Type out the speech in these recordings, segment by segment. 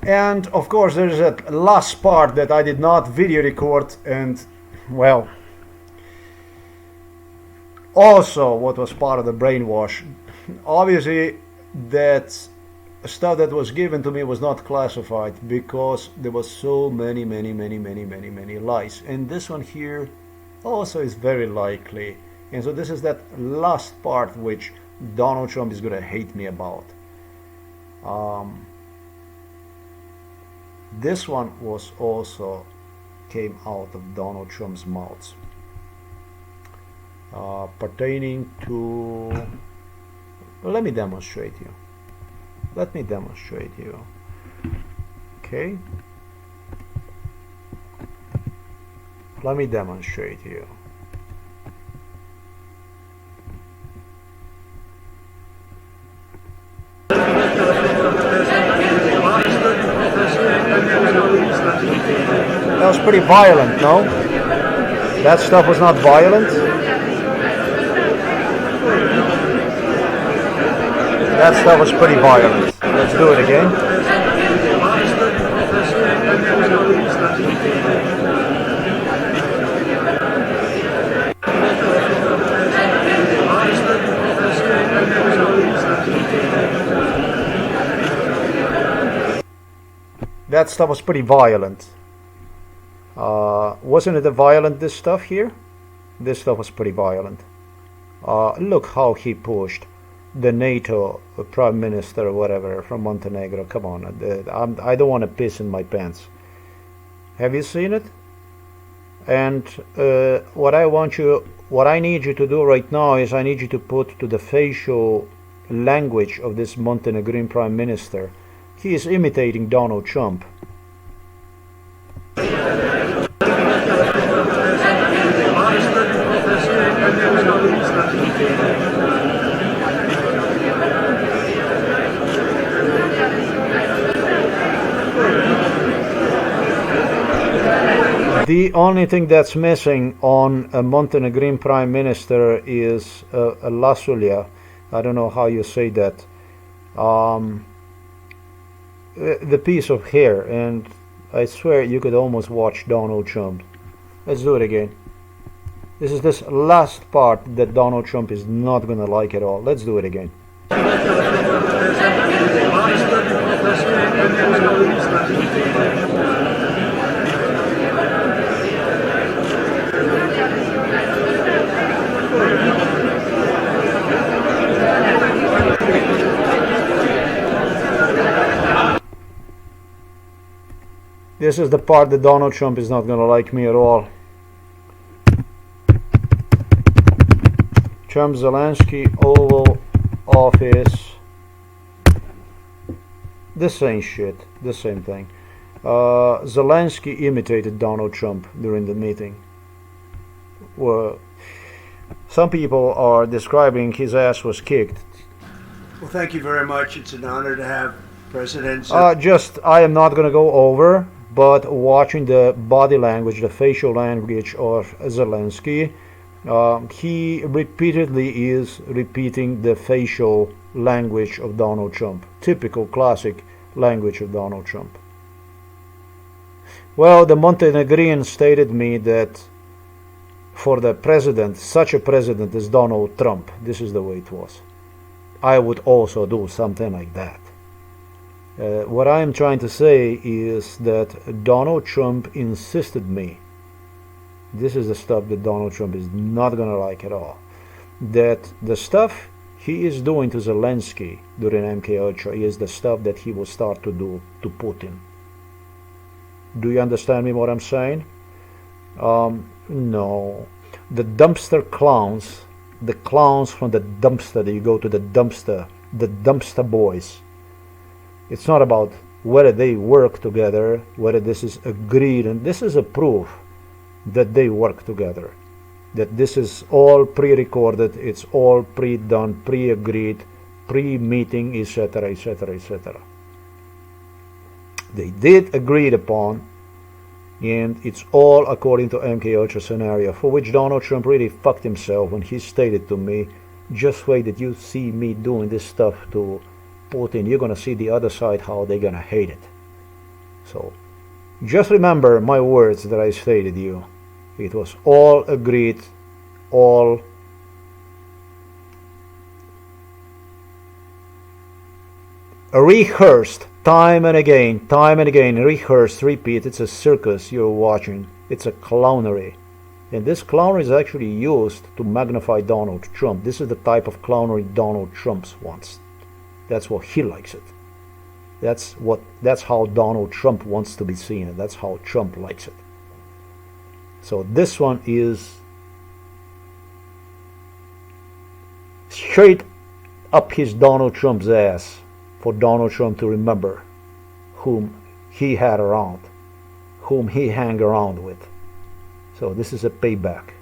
And of course, there's that last part that I did not video record, and well, also what was part of the brainwash. Obviously, that stuff that was given to me was not classified because there was so many lies. And this one here also is very likely. And so this is that last part which Donald Trump is going to hate me about. This one was also came out of Donald Trump's mouth, pertaining to. Let me demonstrate you. Let me demonstrate you. Okay. Let me demonstrate you. That was pretty violent, no? That stuff was not violent? That stuff was pretty violent. Let's do it again. That stuff was pretty violent. Wasn't it a violent, this stuff here? This stuff was pretty violent. Look how he pushed the NATO prime minister or whatever from Montenegro. Come on, I don't want to piss in my pants. Have you seen it? And what I need you to do right now is I need you to put to the facial language of this Montenegrin prime minister. He is imitating Donald Trump. The only thing that's missing on a Montenegrin prime minister is a lasulia. I don't know how you say that. The piece of hair, and I swear you could almost watch Donald Trump. Let's do it again. This is this last part that Donald Trump is not gonna like at all. Let's do it again. This is the part that Donald Trump is not going to like me at all. Trump Zelensky Oval Office. The same shit. The same thing. Zelensky imitated Donald Trump during the meeting. Well, some people are describing his ass was kicked. Well, thank you very much. It's an honor to have presidents. I am not going to go over, but watching the body language, the facial language of Zelensky, he repeatedly is repeating the facial language of Donald Trump. Typical classic language of Donald Trump. Well, the Montenegrin stated me that for the president, such a president as Donald Trump, this is the way it was. I would also do something like that. What I am trying to say is that Donald Trump insisted me, this is the stuff that Donald Trump is not going to like at all, that the stuff he is doing to Zelensky during MK Ultra is the stuff that he will start to do to Putin. Do you understand me what I'm saying? No. The dumpster clowns, the clowns from the dumpster, that you go to the dumpster boys. It's not about whether they work together, whether this is agreed, and this is a proof that they work together. That this is all pre-recorded, it's all pre-done, pre-agreed, pre-meeting, etc., etc., etc. They did agreed upon, and it's all according to MK Ultra scenario, for which Donald Trump really fucked himself when he stated to me, just wait that you see me doing this stuff to Putin, you're gonna see the other side how they're gonna hate it. So just remember my words that I stated you. It was all agreed, all rehearsed, time and again, rehearsed, repeat. It's a circus you're watching. It's a clownery. And this clownery is actually used to magnify Donald Trump. This is the type of clownery Donald Trump wants. That's what he likes it. That's how Donald Trump wants to be seen, and that's how Trump likes it. So this one is straight up his Donald Trump's ass, for Donald Trump to remember whom he had around, whom he hang around with. So this is a payback.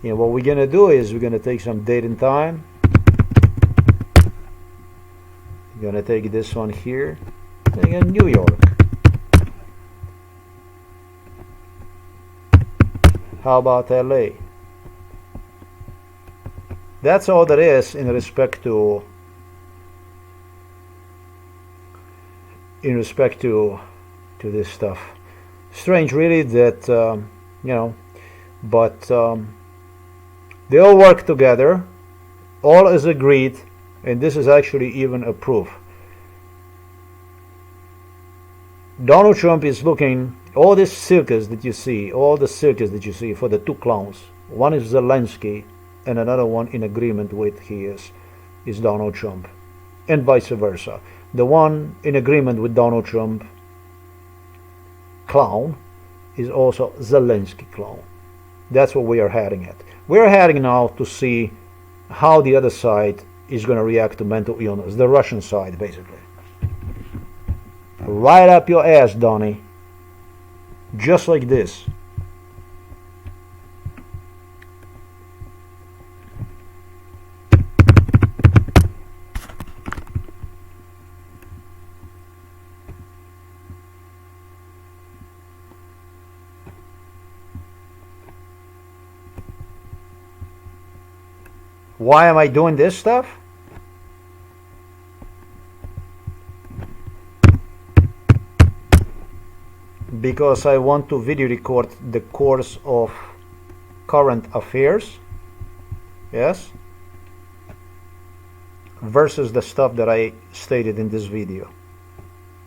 And what we're gonna do is we're gonna take some date and time. We're gonna take this one here. Again, New York. How about LA? That's all there is in respect to this stuff. Strange, really, that but they all work together. All is agreed, and this is actually even a proof. Donald Trump is looking, all this circus that you see, for the two clowns. One is Zelensky, and another one in agreement with he is Donald Trump, and vice versa. The one in agreement with Donald Trump, clown, is also Zelensky clown. That's what we are heading at. We're heading now to see how the other side is going to react to mental illness, the Russian side, basically. Right up your ass, Donnie. Just like this. Why am I doing this stuff? Because I want to video record the course of current affairs, yes, versus the stuff that I stated in this video.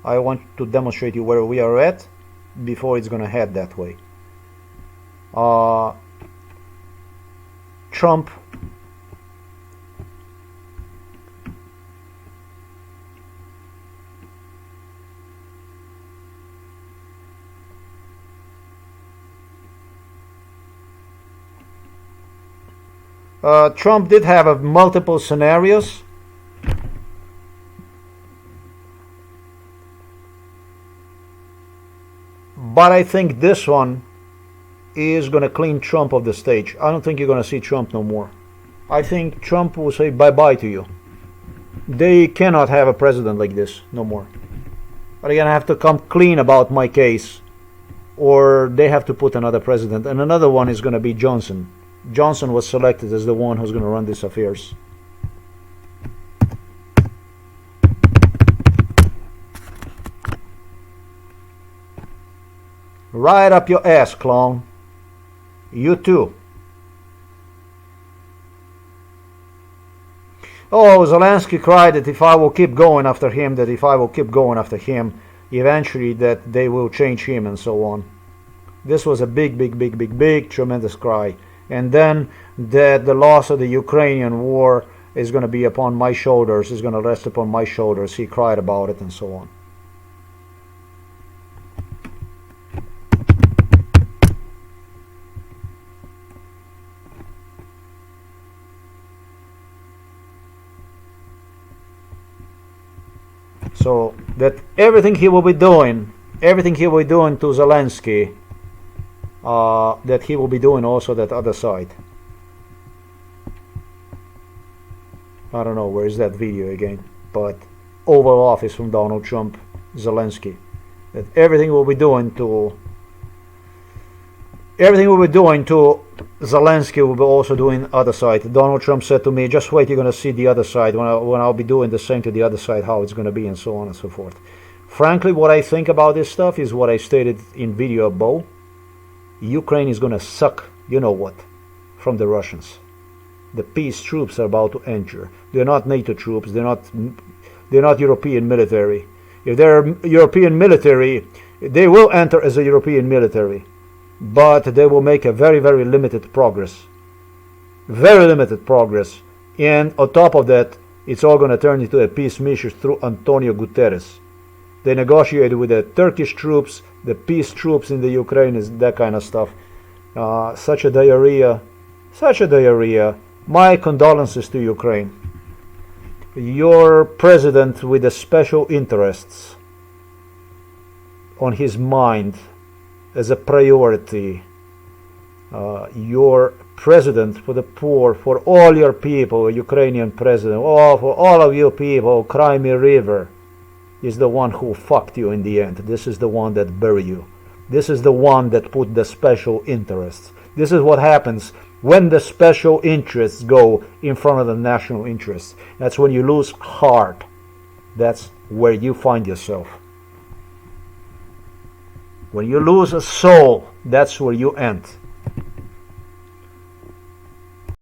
I want to demonstrate you where we are at before it's gonna head that way. Trump Trump did have multiple scenarios. But I think this one is going to clean Trump off the stage. I don't think you're going to see Trump no more. I think Trump will say bye-bye to you. They cannot have a president like this no more. They're going to have to come clean about my case, or they have to put another president. And another one is going to be Johnson. Johnson was selected as the one who's going to run these affairs. Right up your ass, clown. You too. Oh, Zelensky cried that if I will keep going after him, eventually that they will change him and so on. This was a big, tremendous cry. And then that the loss of the Ukrainian war is going to be upon my shoulders, is going to rest upon my shoulders. He cried about it and so on. So that everything he will be doing to Zelensky, that he will be doing also that other side. I don't know where is that video again, but Oval Office from Donald Trump, Zelensky, that everything will be doing to everything we were doing to Zelensky, we'll be also doing other side. Donald Trump said to me, just wait, you're going to see the other side, when I'll be doing the same to the other side, how it's going to be, and so on and so forth. Frankly, what I think about this stuff is what I stated in video above. Ukraine is going to suck, you know what, from the Russians. The peace troops are about to enter. They're not NATO troops, they're not European military. If they're European military, they will enter as a European military, but they will make a very, very limited progress. Very limited progress. And on top of that, it's all going to turn into a peace mission through Antonio Guterres. They negotiated with the Turkish troops, the peace troops in the Ukraine, is that kind of stuff. Such a diarrhea. Such a diarrhea. My condolences to Ukraine. Your president with the special interests on his mind as a priority. Your president for the poor, for all your people, Ukrainian president, for all of you people, Crimea River, is the one who fucked you in the end. This is the one that buried you. This is the one that put the special interests. This is what happens when the special interests go in front of the national interests. That's when you lose heart. That's where you find yourself. When you lose a soul, that's where you end.